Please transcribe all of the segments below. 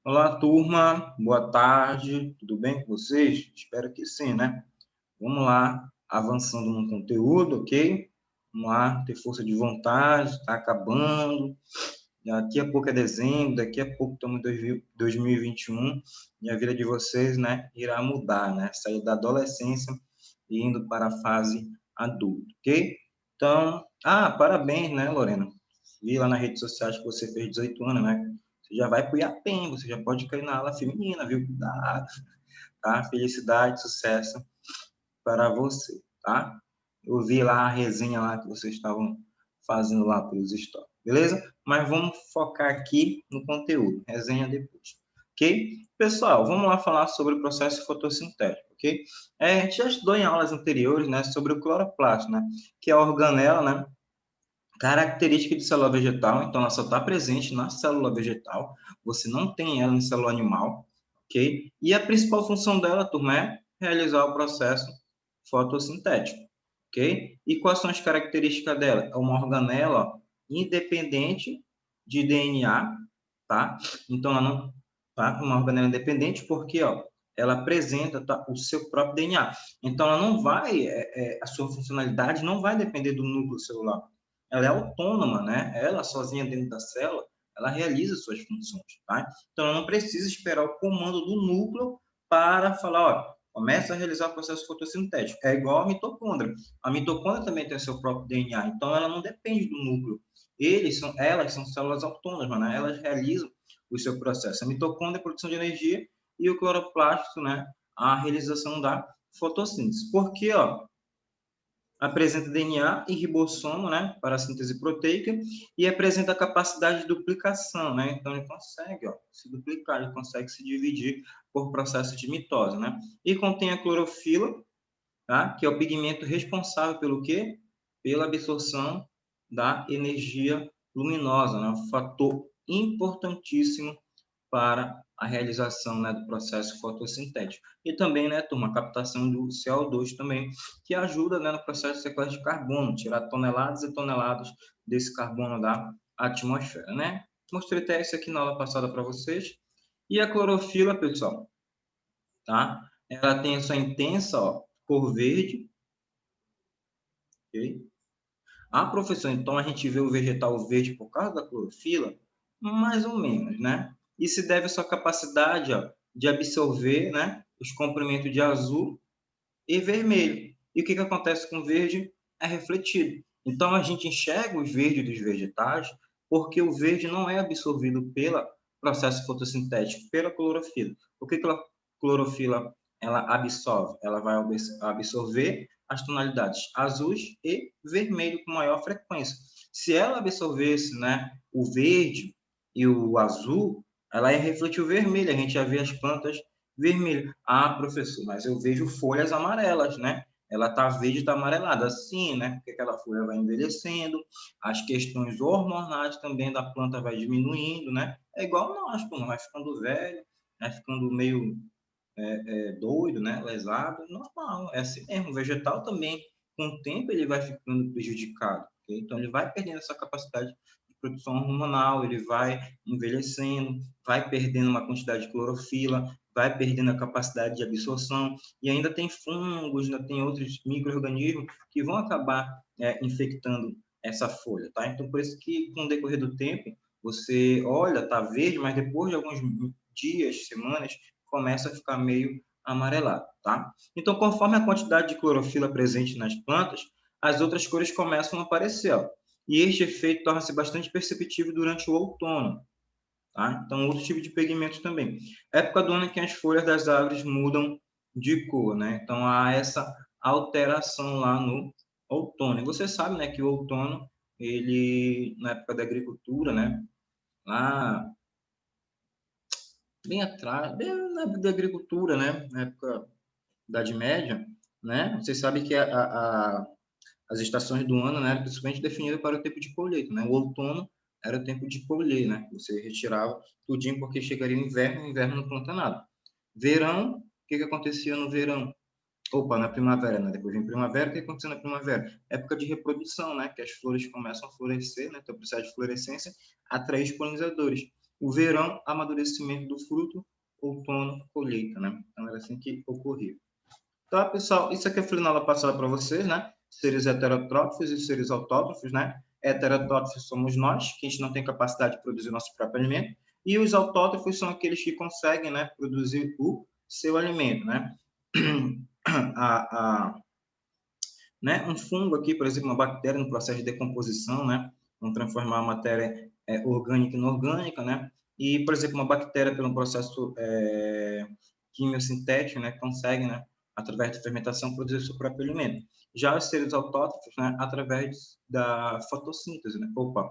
Olá, turma. Boa tarde. Tudo bem com vocês? Espero que sim, né? Vamos lá, avançando no conteúdo, ok? Vamos lá, ter força de vontade, está acabando. Daqui a pouco é dezembro, daqui a pouco estamos em 2021 e a vida de vocês, né, irá mudar, né? Sair da adolescência e indo para a fase adulta, ok? Então, parabéns, né, Lorena? Vi lá nas redes sociais que você fez 18 anos, né? Você já vai para o IAPEM, você já pode cair na ala feminina, viu? Cuidado, tá? Felicidade, sucesso para você, tá? Eu vi lá a resenha lá que vocês estavam fazendo lá pelos stories, beleza? Mas vamos focar aqui no conteúdo, resenha depois, ok? Pessoal, vamos lá falar sobre o processo fotossintético, ok? A gente já estudou em aulas anteriores, né, sobre o cloroplasto, né, que é a organela, né, característica de célula vegetal, então ela só está presente na célula vegetal, você não tem ela em célula animal, ok? E a principal função dela, turma, é realizar o processo fotossintético, ok? E quais são as características dela? É uma organela ó, independente de DNA, tá? Então ela não, tá? Uma organela independente porque, ó, ela apresenta tá, o seu próprio DNA. Então ela não vai, a sua funcionalidade não vai depender do núcleo celular, ela é autônoma, né? Ela sozinha dentro da célula, ela realiza suas funções, tá? Então, ela não precisa esperar o comando do núcleo para falar, ó, começa a realizar o processo fotossintético. É igual a mitocôndria. A mitocôndria também tem seu próprio DNA, então ela não depende do núcleo. Elas são células autônomas, né? Elas realizam o seu processo. A mitocôndria é a produção de energia e o cloroplasto, né? A realização da fotossíntese. Porque, ó, apresenta DNA e ribossomo, né, para a síntese proteica, e apresenta a capacidade de duplicação, né, então ele consegue, ó, se duplicar, ele consegue se dividir por processo de mitose, né, e contém a clorofila, tá, que é o pigmento responsável pelo quê? Pela absorção da energia luminosa, né, um fator importantíssimo para a realização, né, do processo fotossintético. E também, né, turma, a captação do CO2 também, que ajuda, né, no processo de sequestro de carbono, tirar toneladas e toneladas desse carbono da atmosfera, né? Mostrei até isso aqui na aula passada para vocês. E a clorofila, pessoal, tá? Ela tem essa intensa, ó, cor verde, ok? Ah, professor, então a gente vê o vegetal verde por causa da clorofila? Mais ou menos, né? E se deve à sua capacidade, ó, de absorver, né, os comprimentos de azul e vermelho. E o que acontece com o verde? É refletido. Então a gente enxerga os verdes dos vegetais porque o verde não é absorvido pelo processo fotossintético, pela clorofila. O que a clorofila ela absorve? Ela vai absorver as tonalidades azuis e vermelho com maior frequência. Se ela absorvesse, né, o verde e o azul, ela ia refletir o vermelho. A gente já vê as plantas vermelho. Ah, professor, mas eu vejo folhas amarelas, né? Ela tá verde, tá amarelada, assim, né? Porque aquela folha vai envelhecendo, as questões hormonais também da planta vai diminuindo, né? É igual nós, pô, vai ficando velho, vai ficando meio doido, né? Lesado, normal, é assim mesmo. O vegetal também, com o tempo, ele vai ficando prejudicado, okay? Então ele vai perdendo essa capacidade de produção hormonal, ele vai envelhecendo, vai perdendo uma quantidade de clorofila, vai perdendo a capacidade de absorção, e ainda tem fungos, ainda tem outros micro-organismos que vão acabar infectando essa folha, tá? Então, por isso que, com o decorrer do tempo, você olha, tá verde, mas depois de alguns dias, semanas, começa a ficar meio amarelado, tá? Então, conforme a quantidade de clorofila presente nas plantas, as outras cores começam a aparecer, ó. E este efeito torna-se bastante perceptível durante o outono, tá? Então, outro tipo de pigmento também. Época do ano em que as folhas das árvores mudam de cor, né? Então, há essa alteração lá no outono. E você sabe, né, que o outono, ele, na época da agricultura, né, lá bem atrás, bem na época da agricultura, né, na época da Idade Média, né, você sabe que as estações do ano, né, eram principalmente definidas para o tempo de colheita, né, o outono era o tempo de colher, né, você retirava tudinho porque chegaria o inverno não planta nada. Verão, o que acontecia no verão? Opa, na primavera, né? Depois vem primavera, o que aconteceu na primavera? Época de reprodução, né? Que as flores começam a florescer, né? Então, o processo de florescência atrai os polinizadores. o verão, amadurecimento do fruto, outono, colheita, né? Então, era assim que ocorria. Tá, pessoal? Isso aqui eu falei na aula passada para vocês, né? Seres heterotróficos e seres autótrofos, né? Heterotróficos somos nós, que a gente não tem capacidade de produzir nosso próprio alimento, e os autótrofos são aqueles que conseguem, né, produzir o seu alimento, né? Né? Um fungo aqui, por exemplo, uma bactéria no processo de decomposição, né? Vão transformar a matéria orgânica em inorgânica, né? E, por exemplo, uma bactéria, pelo processo quimiosintético, né? Consegue, né? Através da fermentação, produzir seu próprio alimento. Já os seres autótrofos, né? Através da fotossíntese, né? Opa,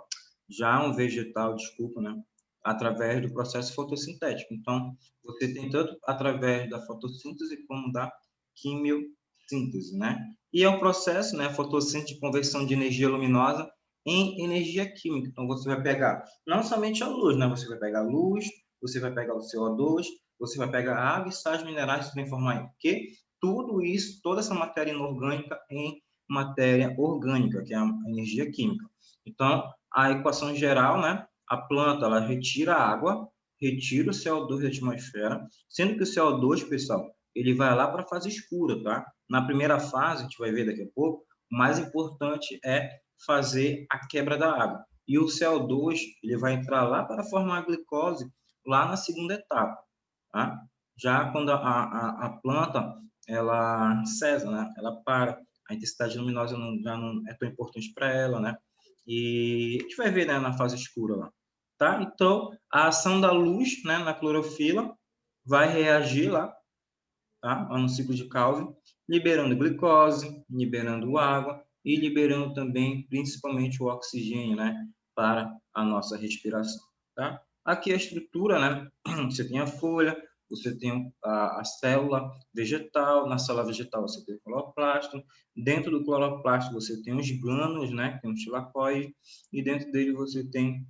já um vegetal, desculpa, né? Através do processo fotossintético. Então, você tem tanto através da fotossíntese como da quimiossíntese, né? E é um processo, né, fotossíntese de conversão de energia luminosa em energia química. Então, você vai pegar não somente a luz, né? Você vai pegar a luz, você vai pegar o CO2, você vai pegar a água e sais minerais que transformar em quê? Tudo isso, toda essa matéria inorgânica em matéria orgânica, que é a energia química. Então, a equação geral, né? A planta, ela retira a água, retira o CO2 da atmosfera, sendo que o CO2, pessoal, ele vai lá para a fase escura, tá? Na primeira fase, a gente vai ver daqui a pouco, o mais importante é fazer a quebra da água. E o CO2, ele vai entrar lá para formar a glicose lá na segunda etapa, tá? Já quando a planta, ela cessa, né? Ela para, a intensidade luminosa já não é tão importante para ela, né? E a gente vai ver, né, na fase escura lá, tá? Então, a ação da luz, né, na clorofila vai reagir lá, tá? No ciclo de Calvin, liberando glicose, liberando água e liberando também, principalmente, o oxigênio, né, para a nossa respiração, tá? Aqui a estrutura, né? Você tem a folha, você tem a célula vegetal, na célula vegetal você tem o cloroplasto, dentro do cloroplasto você tem os grânulos, né, tem um tilacoide, e dentro dele você tem,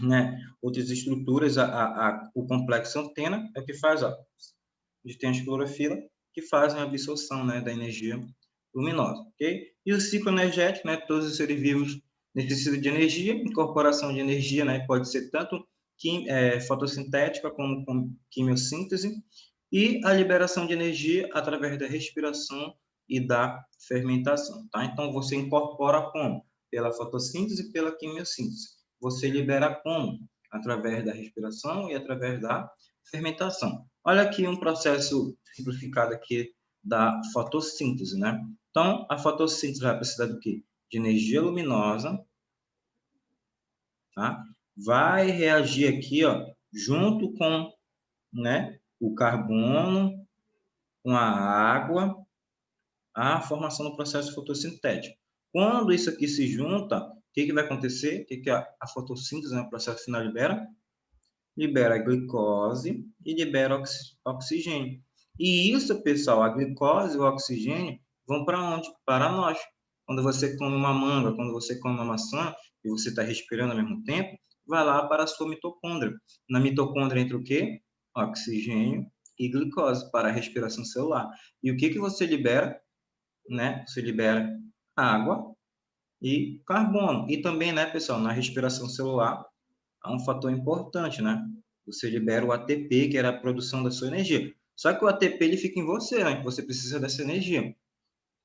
né, outras estruturas, o complexo antena é o que faz, ó, a gente tem as clorofila, que fazem a absorção, né, da energia luminosa, ok? E o ciclo energético, né, todos os seres vivos necessitam de energia, incorporação de energia, né, pode ser tanto fotossintética como quimiossíntese, e a liberação de energia através da respiração e da fermentação, tá? Então, você incorpora como? Pela fotossíntese e pela quimiossíntese. Você libera como? Através da respiração e através da fermentação. Olha aqui um processo simplificado aqui da fotossíntese, né? Então, a fotossíntese vai precisar do quê? De energia luminosa, tá? Vai reagir aqui, ó, junto com, né, o carbono, com a água, a formação do processo fotossintético. Quando isso aqui se junta, o que vai acontecer? O que a fotossíntese, né, o processo final libera? Libera a glicose e libera oxigênio. E isso, pessoal, a glicose e o oxigênio vão para onde? Para nós. Quando você come uma manga, quando você come uma maçã e você está respirando ao mesmo tempo, vai lá para a sua mitocôndria. Na mitocôndria entra o quê? Oxigênio e glicose para a respiração celular. E o que você libera? Né? Você libera água e carbono. E também, né, pessoal, na respiração celular, há um fator importante, né? Você libera o ATP, que era a produção da sua energia. Só que o ATP ele fica em você, né? Você precisa dessa energia.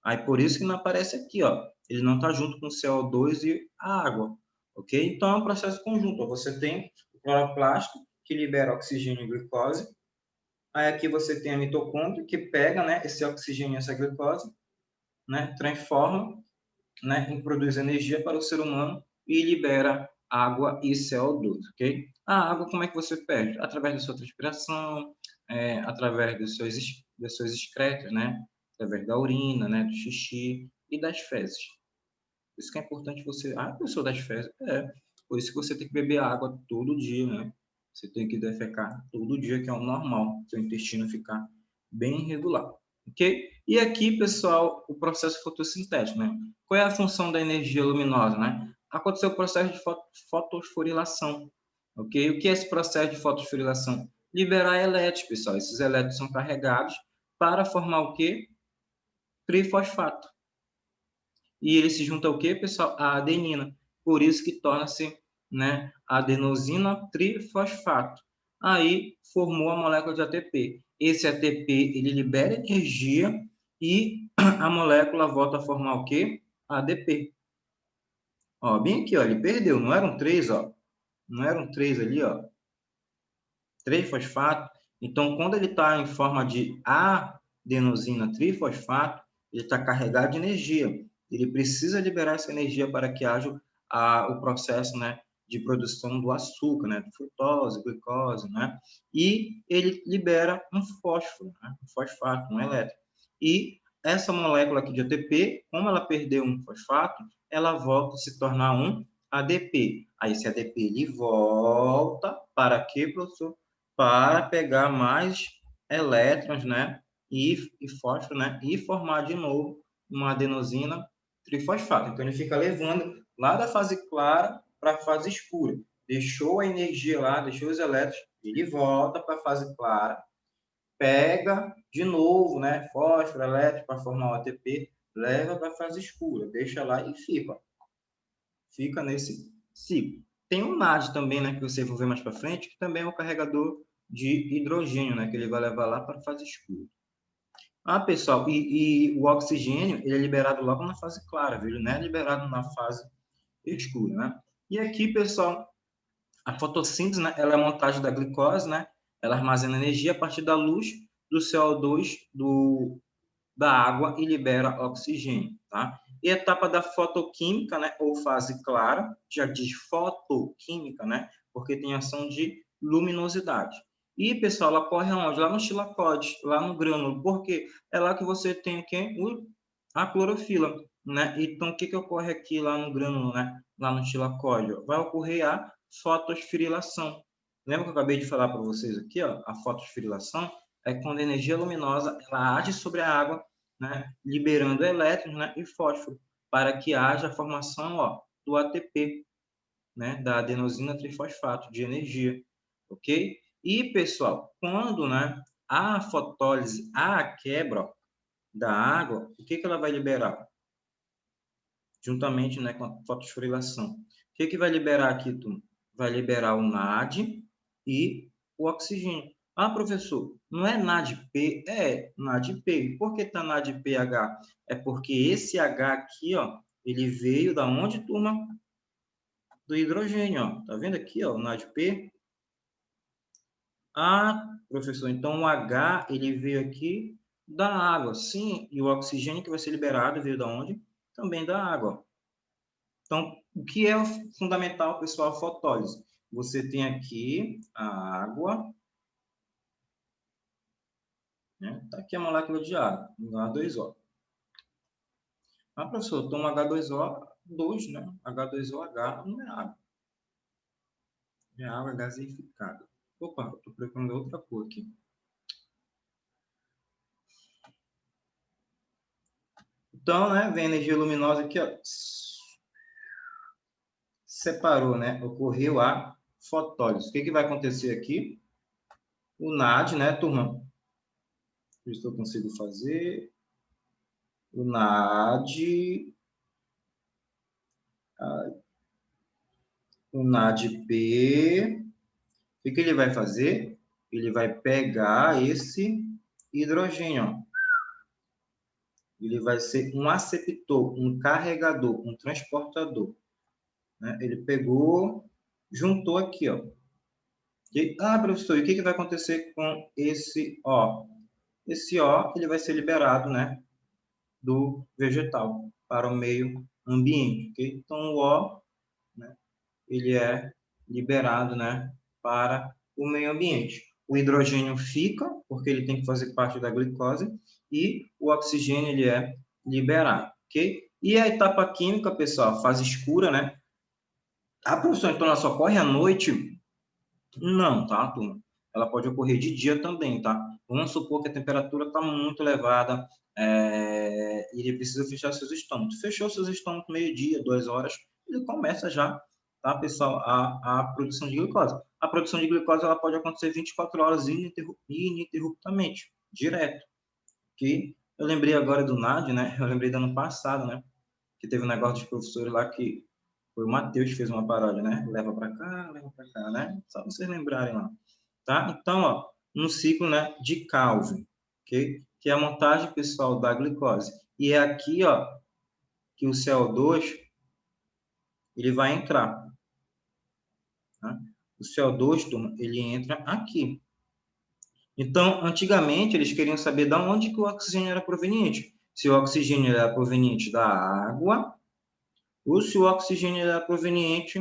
Aí por isso que não aparece aqui, ó. Ele não está junto com o CO2 e a água, ok? Então é um processo conjunto. Você tem o cloroplasto que libera oxigênio e glicose. Aí aqui você tem a mitocôndria que pega, né, esse oxigênio e essa glicose, né, transforma, né, e produz energia para o ser humano e libera água e CO2, ok? A água, como é que você perde? Através da sua transpiração, através dos seus excretas, né? Através da urina, né? Do xixi e das fezes. Por isso que é importante você... Ah, eu sou das fezes. É, por isso que você tem que beber água todo dia, né? Você tem que defecar todo dia, que é o normal, seu intestino ficar bem regular, ok? E aqui, pessoal, o processo fotossintético, né? Qual é a função da energia luminosa, né? Aconteceu o processo de fotosforilação, ok? O que é esse processo de fotosforilação? Liberar elétrons, pessoal. Esses elétrons são carregados para formar o quê? Trifosfato. E ele se junta ao quê, pessoal? A adenina. Por isso que torna-se né, adenosina trifosfato. Aí formou a molécula de ATP. Esse ATP ele libera energia e a molécula volta a formar o quê? ADP. Ó, bem aqui, ó, ele perdeu, não eram três, ó. Não eram três ali, ó. Trifosfato. Então, quando ele está em forma de adenosina trifosfato, ele está carregado de energia. Ele precisa liberar essa energia para que haja o processo, né, de produção do açúcar, né, de frutose, glicose, né? E ele libera um fósforo, né, um fosfato, um elétron. E essa molécula aqui de ATP, como ela perdeu um fosfato, ela volta a se tornar um ADP. Aí esse ADP ele volta para quê, professor? Para pegar mais elétrons, né, e fósforo, né, e formar de novo uma adenosina trifosfato. Então, ele fica levando lá da fase clara para a fase escura. Deixou a energia lá, deixou os elétrons, ele volta para a fase clara, pega de novo, né, fósforo, elétron para formar o ATP, leva para a fase escura, deixa lá e fica nesse ciclo. Tem o NAD também, né, que você vai ver mais para frente, que também é um carregador de hidrogênio, né, que ele vai levar lá para a fase escura. Ah, pessoal, e o oxigênio, ele é liberado logo na fase clara, viu? Ele não é liberado na fase escura, né? E aqui, pessoal, a fotossíntese, né, ela é a montagem da glicose, né? Ela armazena energia a partir da luz do CO2 da água e libera oxigênio, tá? E a etapa da fotoquímica, né, ou fase clara, já diz fotoquímica, né, porque tem ação de luminosidade. E, pessoal, ela ocorre onde? Lá no xilacode, lá no grânulo, porque é lá que você tem a clorofila, né? Então, o que ocorre aqui lá no grânulo, né? Lá no xilacode? Vai ocorrer a fotosferilação. Lembra que eu acabei de falar para vocês aqui, ó? A fotosferilação é quando a energia luminosa ela age sobre a água, né, liberando elétrons, né, e fósforo, para que haja a formação, ó, do ATP, né, da adenosina trifosfato, de energia, ok? E, pessoal, quando, né, a fotólise, a quebra ó, da água, o que ela vai liberar? Juntamente, né, com a fotosforilação. O que vai liberar aqui, turma? Vai liberar o NAD e o oxigênio. Ah, professor, não é NADP? É NADP. Por que está NADPH? É porque esse H aqui, ó, ele veio da onde, turma? Do hidrogênio, ó. Tá vendo aqui, ó, o NADP? Ah, professor, então o H, ele veio aqui da água. Sim, e o oxigênio que vai ser liberado veio da onde? Também da água. Então, o que é fundamental, pessoal, a fotólise? Você tem aqui a água, né? Tá aqui a molécula de água, H2O. Ah, professor, toma H2O2, né? H2OH não é água. É água gaseificada. Opa, estou procurando outra cor aqui. Então, né, vem a energia luminosa aqui, ó. Separou, né? Ocorreu a fotólise. O que vai acontecer aqui? O NAD, né, turma? Isso eu consigo fazer. O NAD, o NADP, o que ele vai fazer? Ele vai pegar esse hidrogênio, ó. Ele vai ser um aceptor, um carregador, um transportador, né? Ele pegou, juntou aqui, ó. Professor, e o que vai acontecer com esse O? Esse O, ele vai ser liberado, né, do vegetal para o meio ambiente, ok? Então, o O, né, ele é liberado, né, para o meio ambiente. O hidrogênio fica, porque ele tem que fazer parte da glicose, e o oxigênio ele é liberado, ok? E a etapa química, pessoal, fase escura, né? A produção, então, ela só ocorre à noite? Não, tá, turma? Ela pode ocorrer de dia também, tá? Vamos supor que a temperatura está muito elevada e ele precisa fechar seus estômagos. Fechou seus estômagos meio-dia, 2 horas, ele começa já, tá, pessoal, a produção de glicose. A produção de glicose ela pode acontecer 24 horas ininterruptamente, direto, ok? Eu lembrei agora do NAD, né? Eu lembrei do ano passado, né? Que teve um negócio dos professores lá que Foi o Matheus que fez uma paródia, né? Leva para cá, né? Só vocês lembrarem lá, tá? Então, ó, no ciclo, né, de Calvin, ok? Que é a montagem, pessoal, da glicose. E é aqui, ó, que o CO2 ele vai entrar, tá? O CO2, turma, ele entra aqui. Então, antigamente, eles queriam saber de onde que o oxigênio era proveniente. Se o oxigênio era proveniente da água ou se o oxigênio era proveniente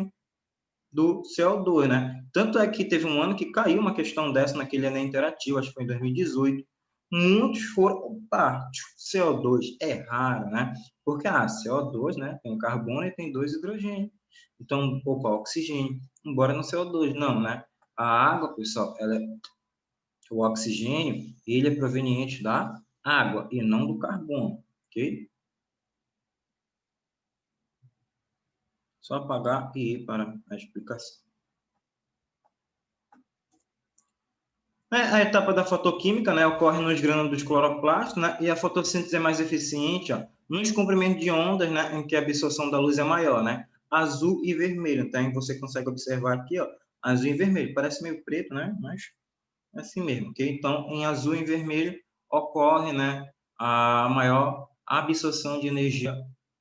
do CO2, né? Tanto é que teve um ano que caiu uma questão dessa naquele Enem Interativo, acho que foi em 2018. Muitos foram, opa, CO2 é raro, né? Porque, CO2, né? Tem um carbono e tem 2 hidrogênios. Então, opa, oxigênio, embora no CO2, não, né? A água, pessoal, o oxigênio, ele é proveniente da água e não do carbono, ok? Só apagar e ir para a explicação. A etapa da fotoquímica, né, ocorre nos grânulos dos cloroplastos, né, e a fotossíntese é mais eficiente, ó, nos comprimentos de ondas, né, em que a absorção da luz é maior, né, azul e vermelho. Então, você consegue observar aqui, ó, azul e vermelho. Parece meio preto, né, mas é assim mesmo, ok? Então, em azul e vermelho ocorre, né, a maior absorção de energia,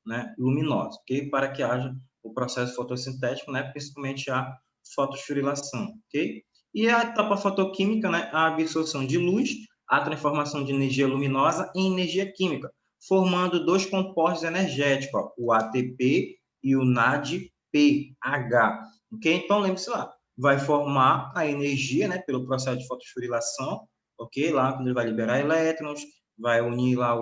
né, luminosa, ok? Para que haja o processo fotossintético, né, principalmente a fotosforilação, ok? E a etapa fotoquímica, né, a absorção de luz, a transformação de energia luminosa em energia química, formando dois compostos energéticos, ó, o ATP e o NADPH, ok? Então, lembre-se lá, vai formar a energia, né, pelo processo de fotosforilação, ok? Lá, quando ele vai liberar elétrons, vai unir lá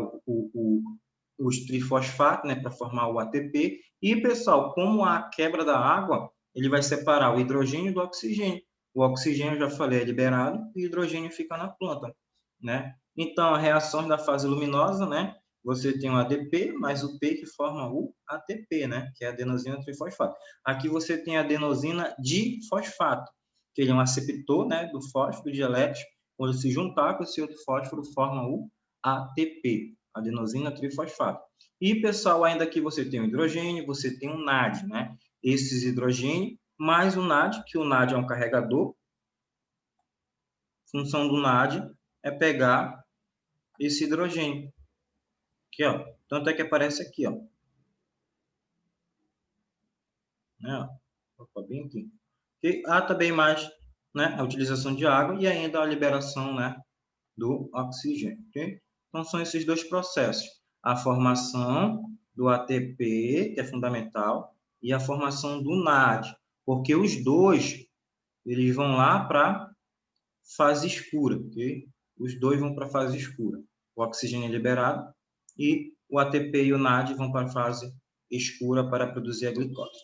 os trifosfatos, né, para formar o ATP. E, pessoal, como a quebra da água, ele vai separar o hidrogênio do oxigênio. O oxigênio, já falei, é liberado e o hidrogênio fica na planta, né? Então, as reações da fase luminosa, né? Você tem o ADP mais o P que forma o ATP, né? Que é a adenosina trifosfato. Aqui você tem a adenosina difosfato, que ele é um aceptor, né, do fósforo de elétrons. Quando se juntar com esse outro fósforo, forma o ATP, adenosina trifosfato. E, pessoal, ainda aqui você tem o hidrogênio, você tem o NAD, né? Esses hidrogênio mais o NAD, que o NAD é um carregador. A função do NAD é pegar esse hidrogênio. Aqui, ó. Tanto é que aparece aqui, ó. Né? Opa, bem aqui. E há também mais, né, a utilização de água e ainda a liberação, né, do oxigênio, ok? Então, são esses dois processos. A formação do ATP, que é fundamental, e a formação do NAD, porque os dois, eles vão lá para fase escura, ok? Os dois vão para a fase escura. O oxigênio é liberado e o ATP e o NAD vão para a fase escura para produzir a glicose.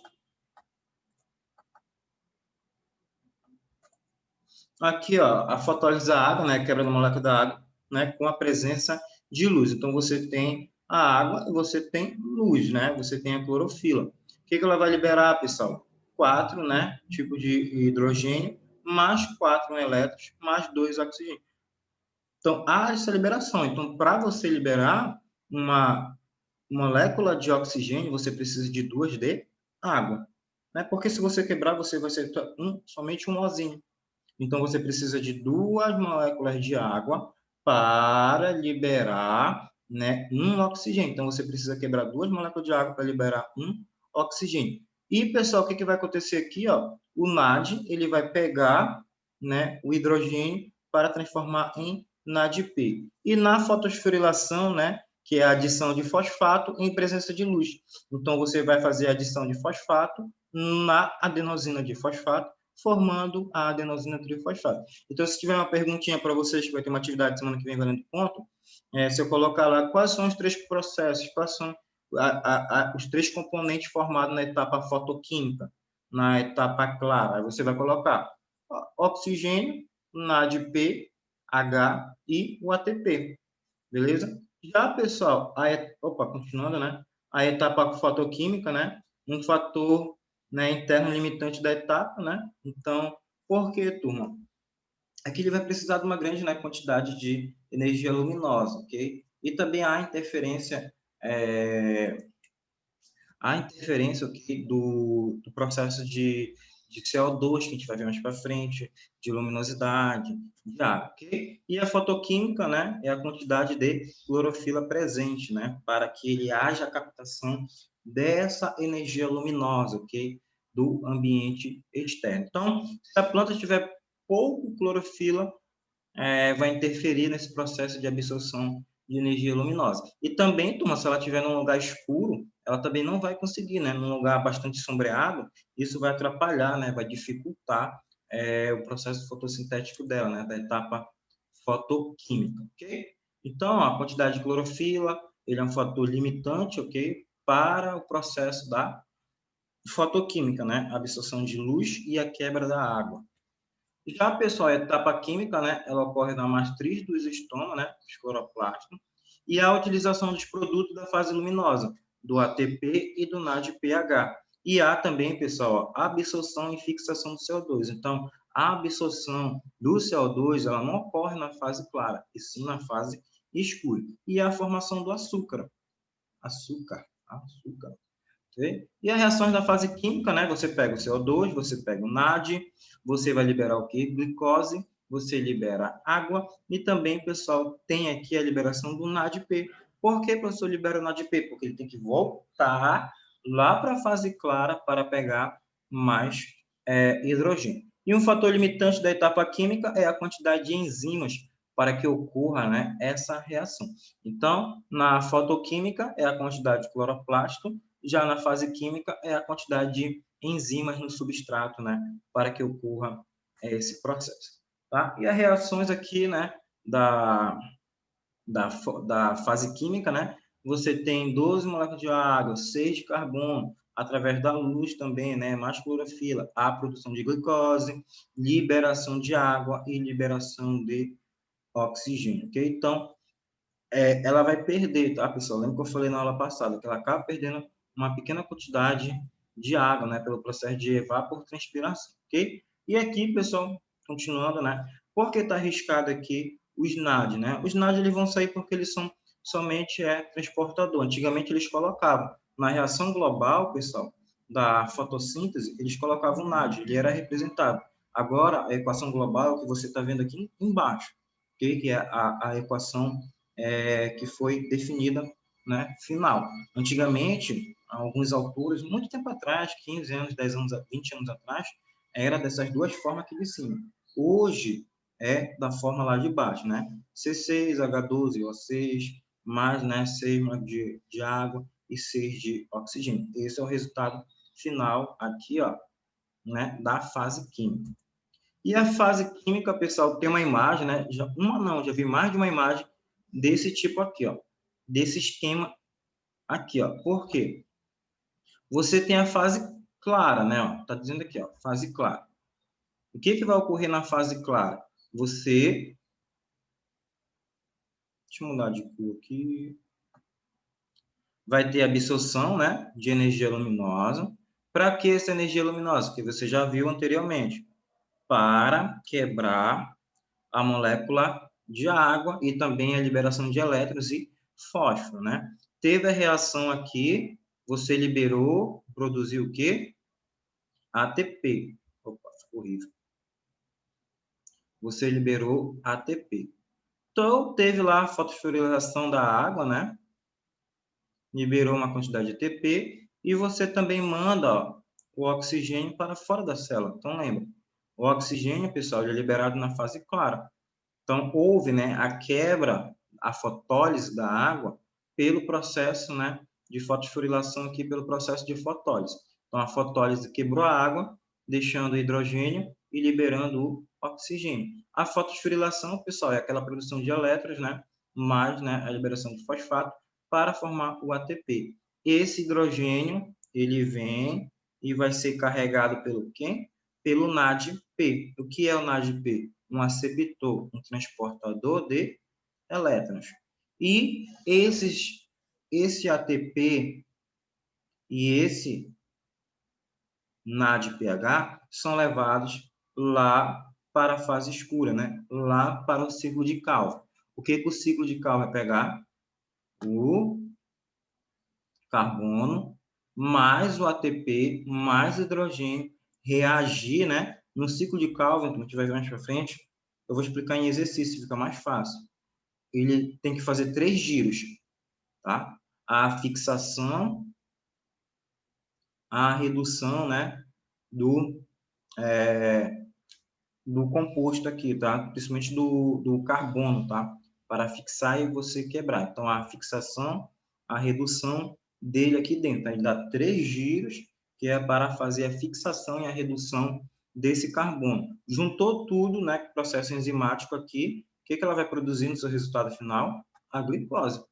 Aqui, ó, a fotólise da água, né, quebra da molécula da água, né, com a presença de luz. Então, você tem a água e você tem luz, né? Você tem a clorofila. O que ela vai liberar, pessoal? 4, né, tipos de hidrogênio, mais 4 elétrons, mais 2 oxigênio. Então, há essa liberação. Então, para você liberar uma molécula de oxigênio, você precisa de 2 de água, né? Porque se você quebrar, você vai ser somente um ozinho. Então, você precisa de 2 moléculas de água para liberar, né, um oxigênio. Então, você precisa quebrar 2 moléculas de água para liberar um oxigênio. E, pessoal, o que vai acontecer aqui? Ó? O NAD ele vai pegar, né, o hidrogênio para transformar em NADP. E na fotosforilação, né, que é a adição de fosfato em presença de luz. Então, você vai fazer a adição de fosfato na adenosina de fosfato, formando a adenosina trifosfato. Então, se tiver uma perguntinha para vocês, que vai ter uma atividade semana que vem valendo ponto, se eu colocar lá quais são os 3 processos, quais são os 3 componentes formados na etapa fotoquímica, na etapa clara, aí você vai colocar oxigênio, NADP, H e o ATP, beleza? Já, pessoal, continuando, né? A etapa fotoquímica, né? Um fator, né, interno limitante da etapa, né? Então, por que, turma? Aqui ele vai precisar de uma grande, né, quantidade de energia luminosa, ok? E também há interferência a interferência aqui do processo de CO2, que a gente vai ver mais para frente, de luminosidade, de água, ok? E a fotoquímica, né, é a quantidade de clorofila presente, né, para que ele haja a captação dessa energia luminosa, ok? Do ambiente externo. Então, se a planta tiver pouco clorofila, vai interferir nesse processo de absorção de energia luminosa. E também, turma, se ela estiver num lugar escuro, ela também não vai conseguir, né? Num lugar bastante sombreado, isso vai atrapalhar, né? Vai dificultar o processo fotossintético dela, né? Da etapa fotoquímica, ok? Então, a quantidade de clorofila, ele é um fator limitante, ok? Para o processo da fotoquímica, né? A absorção de luz e a quebra da água. Já, pessoal, a etapa química, né, ela ocorre na matriz do isostoma, né, dos cloroplastos, e a utilização dos produtos da fase luminosa, do ATP e do NADPH. E há também, pessoal, a absorção e fixação do CO2. Então, a absorção do CO2, ela não ocorre na fase clara, e sim na fase escura. E a formação do açúcar. Açúcar. Okay? E as reações da fase química, né? Você pega o CO2, você pega o NAD, você vai liberar o quê? Glicose, você libera água e também, pessoal, tem aqui a liberação do NADP. Por que, professor, libera o NADP? Porque ele tem que voltar lá para a fase clara para pegar mais hidrogênio. E um fator limitante da etapa química é a quantidade de enzimas para que ocorra, né, essa reação. Então, na fotoquímica é a quantidade de cloroplasto, já na fase química é a quantidade de enzimas no substrato, né, para que ocorra esse processo. Tá? E as reações aqui, né, da fase química, né, você tem 12 moléculas de água, 6 de carbono, através da luz também, né, mais clorofila, a produção de glicose, liberação de água e liberação de oxigênio, ok? Então, ela vai perder, tá, pessoal? Lembra que eu falei na aula passada, que ela acaba perdendo uma pequena quantidade de água, né, pelo processo de evapotranspiração, ok? E aqui, pessoal, continuando, né, por que está arriscado aqui os NAD, né? Os NAD, eles vão sair porque eles são somente transportador. Antigamente, eles colocavam, na reação global, pessoal, da fotossíntese, eles colocavam o NAD, ele era representado. Agora, a equação global que você está vendo aqui embaixo, okay? Que é a equação que foi definida, né, final. Antigamente, alguns autores, muito tempo atrás, 15 anos, 10 anos, 20 anos atrás, era dessas duas formas aqui de cima. Hoje é da forma lá de baixo, né? C6H12O6, mais, né, 6 de água e 6 de oxigênio. Esse é o resultado final aqui, ó, né, da fase química. E a fase química, pessoal, tem uma imagem, né? Já vi mais de uma imagem desse tipo aqui, ó. Desse esquema aqui, ó. Por quê? Você tem a fase clara, né? Ó, tá dizendo aqui, ó, fase clara. O que que vai ocorrer na fase clara? Você... Deixa eu mudar de cor aqui. Vai ter absorção, né, de energia luminosa. Para que essa energia luminosa? Que você já viu anteriormente. Para quebrar a molécula de água e também a liberação de elétrons e fósforo, né? Teve a reação aqui, você liberou, produziu o quê? ATP. Opa, ficou horrível. Você liberou ATP. Então, teve lá a fotofluoridação da água, né? Liberou uma quantidade de ATP e você também manda, ó, o oxigênio para fora da célula. Então, lembra, o oxigênio, pessoal, ele é liberado na fase clara. Então, houve, né, a quebra, a fotólise da água pelo processo, né, de fotofurilação aqui, pelo processo de fotólise. Então, a fotólise quebrou a água, deixando o hidrogênio e liberando o oxigênio. A fotofurilação, pessoal, é aquela produção de elétrons, né, mais, né, a liberação de fosfato para formar o ATP. Esse hidrogênio, ele vem e vai ser carregado pelo quê? Pelo NADP. O que é o NADP? Um aceptor, um transportador de elétrons. E esse ATP e esse NADPH são levados lá para a fase escura, né? Lá para o ciclo de Calvin. O que o ciclo de Calvin vai pegar? O carbono mais o ATP, mais hidrogênio, reagir, né? No ciclo de Calvin, que a gente vai ver mais para frente, eu vou explicar em exercício, fica mais fácil. Ele tem que fazer 3 giros, tá? A fixação, a redução, né? Do composto aqui, tá? Principalmente do carbono, tá? Para fixar e você quebrar. Então, a fixação, a redução dele aqui dentro. Tá? Ele dá 3 giros, que é para fazer a fixação e a redução desse carbono. Juntou tudo, né? Processo enzimático aqui. O que ela vai produzir no seu resultado final? A glicose,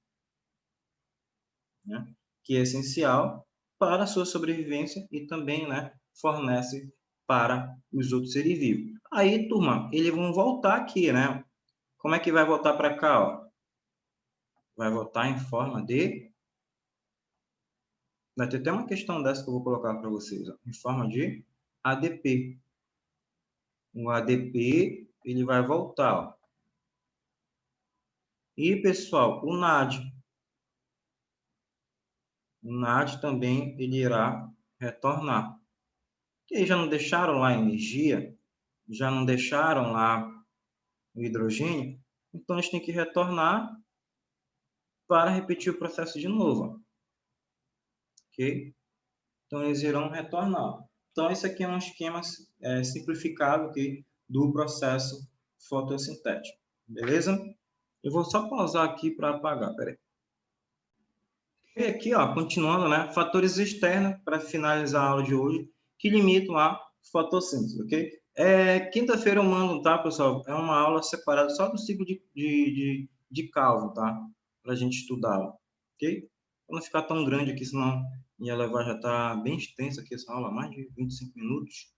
né? Que é essencial para a sua sobrevivência e também, né, fornece para os outros seres vivos. Aí, turma, eles vão voltar aqui, né? Como é que vai voltar para cá, ó? Vai voltar em forma de... Vai ter até uma questão dessa que eu vou colocar para vocês, ó, em forma de ADP. O ADP, ele vai voltar, ó. E, pessoal, o NAD. O NAD também, ele irá retornar. E aí já não deixaram lá a energia? Já não deixaram lá o hidrogênio? Então, eles têm que retornar para repetir o processo de novo, ok? Então, eles irão retornar. Então, esse aqui é um esquema simplificado aqui do processo fotossintético, beleza? Eu vou só pausar aqui para apagar, peraí. E aqui, ó, continuando, né? Fatores externos, para finalizar a aula de hoje, que limitam a fotossíntese, ok? Quinta-feira eu mando, tá, pessoal? É uma aula separada só do ciclo de Calvin, tá? Para a gente estudar, ok? Para não ficar tão grande aqui, senão ia levar, já tá bem extensa aqui essa aula, mais de 25 minutos.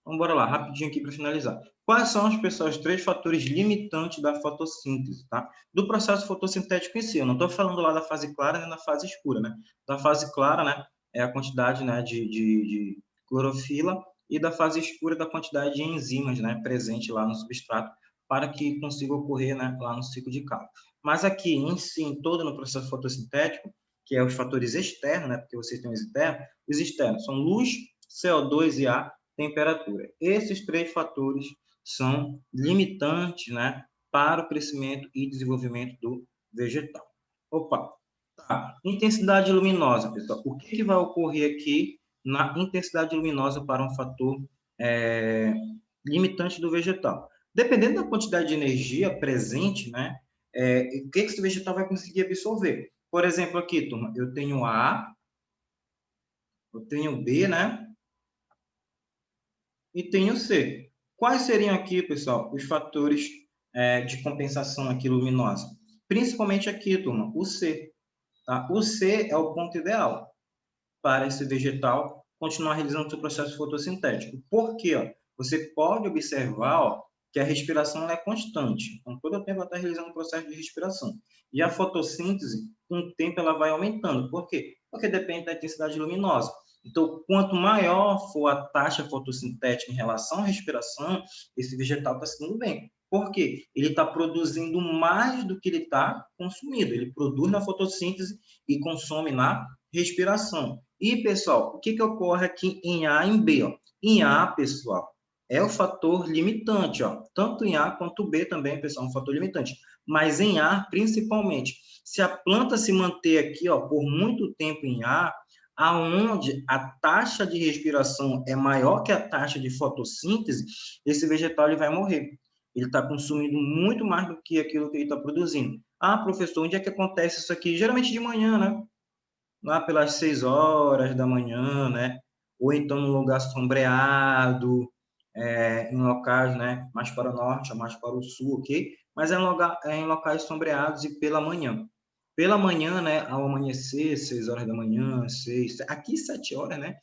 Então, bora lá, rapidinho aqui para finalizar. Quais são, pessoal, os 3 fatores limitantes da fotossíntese, tá? Do processo fotossintético em si. Eu não estou falando lá da fase clara nem da fase escura, né? Da fase clara, né, é a quantidade, né, de clorofila, e da fase escura da quantidade de enzimas, né, presente lá no substrato, para que consiga ocorrer, né, lá no ciclo de Calvin. Mas aqui, em si, em todo no processo fotossintético, que é os fatores externos, né, porque vocês têm os externos são luz, CO2 e ar, temperatura. Esses 3 fatores são limitantes, né, para o crescimento e desenvolvimento do vegetal. Opa, tá. Intensidade luminosa, pessoal. O que vai ocorrer aqui na intensidade luminosa para um fator limitante do vegetal? Dependendo da quantidade de energia presente, né, o que esse vegetal vai conseguir absorver? Por exemplo, aqui, turma, eu tenho A, eu tenho B, né? E tenho C. Quais seriam aqui, pessoal, os fatores de compensação aqui luminosa? Principalmente aqui, turma, o C. Tá? O C é o ponto ideal para esse vegetal continuar realizando o seu processo fotossintético. Por quê? Ó? Você pode observar, ó, que a respiração é constante. Então, todo o tempo ela está realizando o processo de respiração. E a fotossíntese, com o tempo, ela vai aumentando. Por quê? Porque depende da intensidade luminosa. Então, quanto maior for a taxa fotossintética em relação à respiração, esse vegetal está se dando bem. Por quê? Ele está produzindo mais do que ele está consumindo. Ele produz na fotossíntese e consome na respiração. E, pessoal, o que ocorre aqui em A e em B? Ó? Em A, pessoal, é o fator limitante. Ó. Tanto em A quanto B também, pessoal, é um fator limitante. Mas em A, principalmente, se a planta se manter aqui, ó, por muito tempo em A, aonde a taxa de respiração é maior que a taxa de fotossíntese, esse vegetal ele vai morrer. Ele está consumindo muito mais do que aquilo que ele está produzindo. Ah, professor, onde é que acontece isso aqui? Geralmente de manhã, né? Lá pelas 6 horas da manhã, né? Ou então num lugar sombreado, em locais, né, mais para o norte ou mais para o sul, ok? Mas em locais sombreados e pela manhã. Pela manhã, né, ao amanhecer, 6 horas da manhã, 6, aqui 7 horas, né,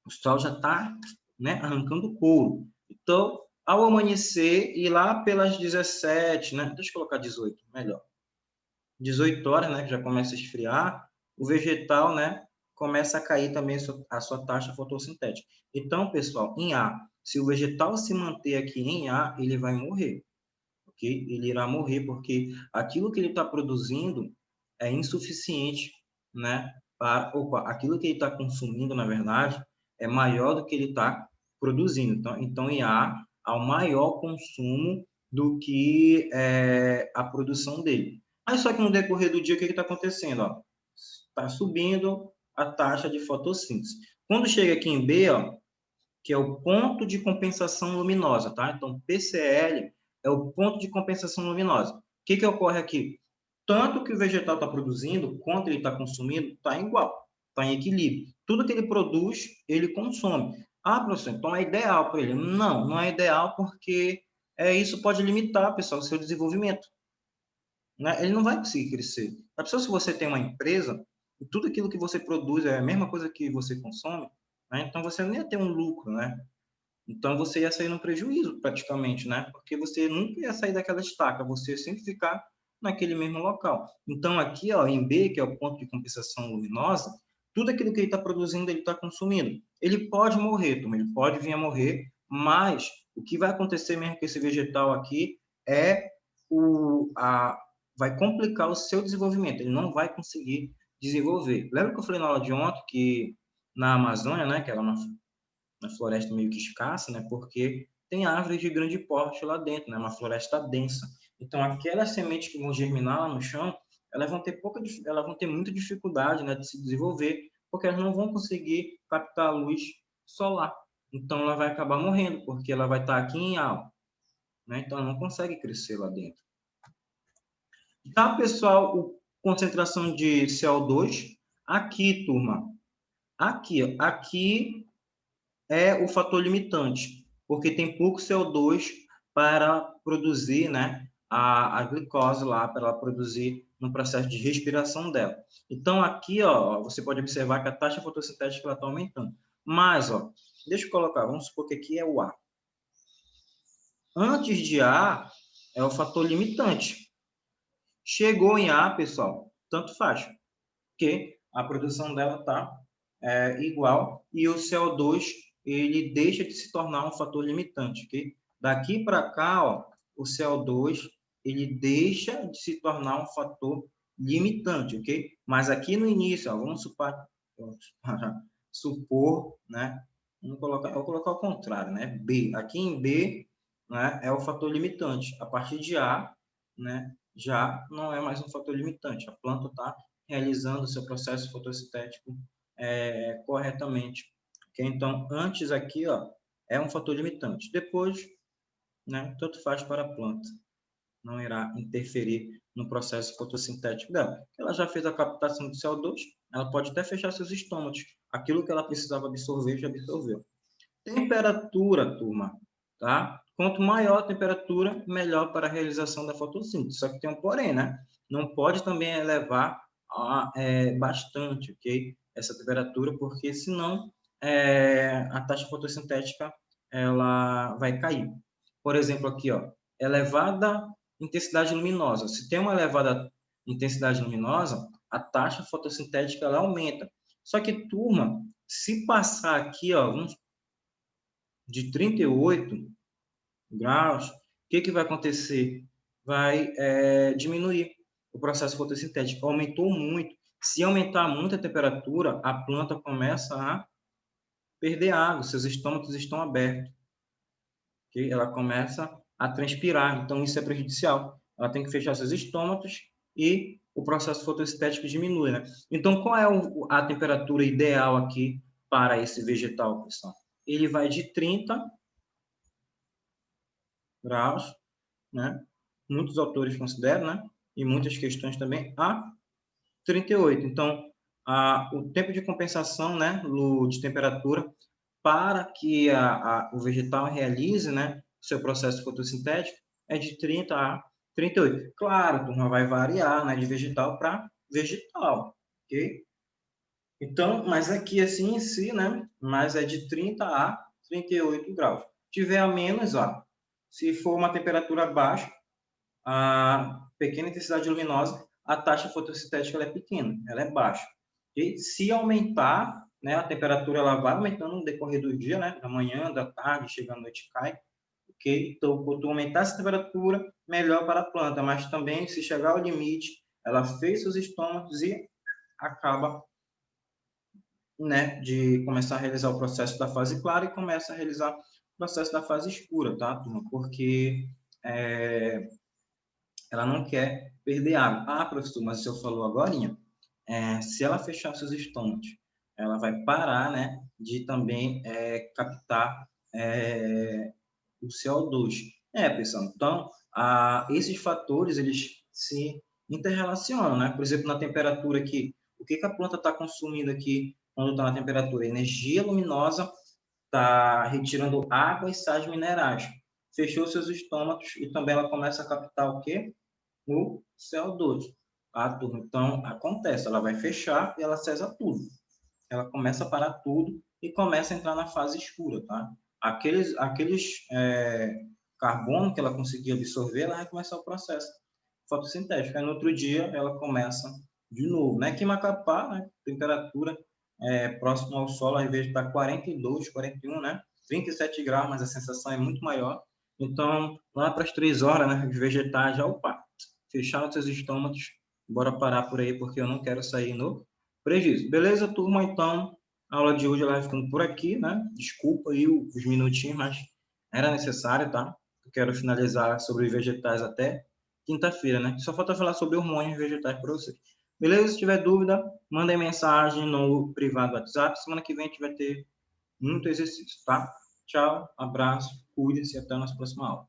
o sol já está, né, arrancando o couro. Então, ao amanhecer e lá pelas 17, né, deixa eu colocar 18, melhor. 18 horas, né, que já começa a esfriar, o vegetal, né, começa a cair também a sua taxa fotossintética. Então, pessoal, em A, se o vegetal se manter aqui em A, ele vai morrer, ok? Ele irá morrer porque aquilo que ele está produzindo é insuficiente, né, aquilo que ele está consumindo, na verdade, é maior do que ele está produzindo. Então há um maior consumo do que a produção dele. Aí só que no decorrer do dia, o que está acontecendo? Está subindo a taxa de fotossíntese. Quando chega aqui em B, ó, que é o ponto de compensação luminosa, tá? Então, PCL é o ponto de compensação luminosa. O que ocorre aqui? Tanto que o vegetal está produzindo, quanto ele está consumindo, está igual, está em equilíbrio. Tudo que ele produz, ele consome. Ah, professor, então é ideal para ele. Não, não é ideal porque isso pode limitar, pessoal, o seu desenvolvimento. Né? Ele não vai conseguir crescer. A pessoa, se você tem uma empresa, e tudo aquilo que você produz é a mesma coisa que você consome, né? Então você não ia ter um lucro, né? Então você ia sair no prejuízo praticamente, né? Porque você nunca ia sair daquela estaca, você ia sempre ficar naquele mesmo local. Então aqui, ó, em B, que é o ponto de compensação luminosa, tudo aquilo que ele está produzindo, ele está consumindo. Ele pode morrer, turma, ele pode vir a morrer, mas o que vai acontecer mesmo com esse vegetal aqui é vai complicar o seu desenvolvimento, ele não vai conseguir desenvolver. Lembra que eu falei na aula de ontem que na Amazônia, né, que é uma floresta meio que escassa, né, porque tem árvores de grande porte lá dentro, né, uma floresta densa. Então, aquelas sementes que vão germinar lá no chão, elas vão ter muita dificuldade, né, de se desenvolver, porque elas não vão conseguir captar a luz solar. Então, ela vai acabar morrendo, porque ela vai estar aqui em alta, né? Então, ela não consegue crescer lá dentro. Tá, pessoal, concentração de CO2, aqui, turma, aqui é o fator limitante, porque tem pouco CO2 para produzir, né, a glicose lá, para ela produzir no processo de respiração dela. Então, aqui, ó, você pode observar que a taxa fotossintética está aumentando. Mas, ó, deixa eu colocar, vamos supor que aqui é o A. Antes de A, é o fator limitante. Chegou em A, pessoal, tanto faz, porque a produção dela está igual e o CO2 ele deixa de se tornar um fator limitante, ok? Daqui para cá, ó, o CO2 ele deixa de se tornar um fator limitante, ok? Mas aqui no início, ó, vamos supor, né? Eu vou colocar ao contrário, né? B. Aqui em B, né, é o fator limitante. A partir de A, né, já não é mais um fator limitante. A planta está realizando o seu processo fotossintético corretamente. Okay? Então, antes aqui, ó, é um fator limitante. Depois, né, tanto faz para a planta. Não irá interferir no processo fotossintético dela. Ela já fez a captação de CO2, ela pode até fechar seus estômatos. Aquilo que ela precisava absorver, já absorveu. Temperatura, turma, tá? Quanto maior a temperatura, melhor para a realização da fotossíntese. Só que tem um porém, né? Não pode também elevar bastante, ok? Essa temperatura, porque senão a taxa fotossintética ela vai cair. Por exemplo, aqui, ó, elevada intensidade luminosa. Se tem uma elevada intensidade luminosa, a taxa fotossintética ela aumenta. Só que, turma, se passar aqui, ó, de 38 graus, o que vai acontecer? Vai diminuir o processo fotossintético. Aumentou muito. Se aumentar muito a temperatura, a planta começa a perder água, seus estômatos estão abertos. Okay? Ela começa a transpirar, então isso é prejudicial. Ela tem que fechar seus estômatos e o processo fotossintético diminui, né? Então, qual é a temperatura ideal aqui para esse vegetal, pessoal? Ele vai de 30 graus, né? Muitos autores consideram, né? E muitas questões também, a 38. Então, o tempo de compensação, né, de temperatura, para que o vegetal realize, né, seu processo fotossintético, é de 30 a 38. Claro, turma, vai variar, né, de vegetal para vegetal, ok? Então, mas aqui assim em si, né, mas é de 30 a 38 graus. Se tiver a menos, ó, se for uma temperatura baixa, a pequena intensidade luminosa, a taxa fotossintética ela é pequena, ela é baixa. E se aumentar, né, a temperatura ela vai aumentando no decorrer do dia, né, da manhã, da tarde, chega à noite cai. Ok? Então, quanto aumentar essa temperatura, melhor para a planta, mas também se chegar ao limite, ela fez seus estômagos e acaba né, de começar a realizar o processo da fase clara e começa a realizar o processo da fase escura, tá, turma? Porque ela não quer perder água. Ah, professor, mas o senhor falou agorinha, se ela fechar seus estômagos, ela vai parar, né, de também captar o CO2. Pessoal, então, esses fatores, eles se interrelacionam, né? Por exemplo, na temperatura aqui, o que a planta está consumindo aqui quando está na temperatura? Energia luminosa, está retirando água e sais minerais. Fechou seus estômagos e também ela começa a captar o quê? O CO2. Tá, turma? Então, acontece, ela vai fechar e ela cessa tudo. Ela começa a parar tudo e começa a entrar na fase escura, tá? Aqueles carbono que ela conseguia absorver, ela vai começar o processo fotossintético. Aí, no outro dia, ela começa de novo. Né? Aqui em Macapá, né, temperatura próximo ao solo, ao invés de estar 42, 41, né? 37 graus, mas a sensação é muito maior. Então, lá para as 3 horas, né, os vegetais já, opa, fecharam seus estômagos, bora parar por aí, porque eu não quero sair no prejuízo. Beleza, turma? Então, a aula de hoje ela vai ficando por aqui, né? Desculpa aí os minutinhos, mas era necessário, tá? Eu quero finalizar sobre os vegetais até quinta-feira, né? Só falta falar sobre hormônios vegetais para vocês. Beleza? Se tiver dúvida, mandem mensagem no privado do WhatsApp. Semana que vem a gente vai ter muito exercício, tá? Tchau, abraço, cuide-se e até a nossa próxima aula.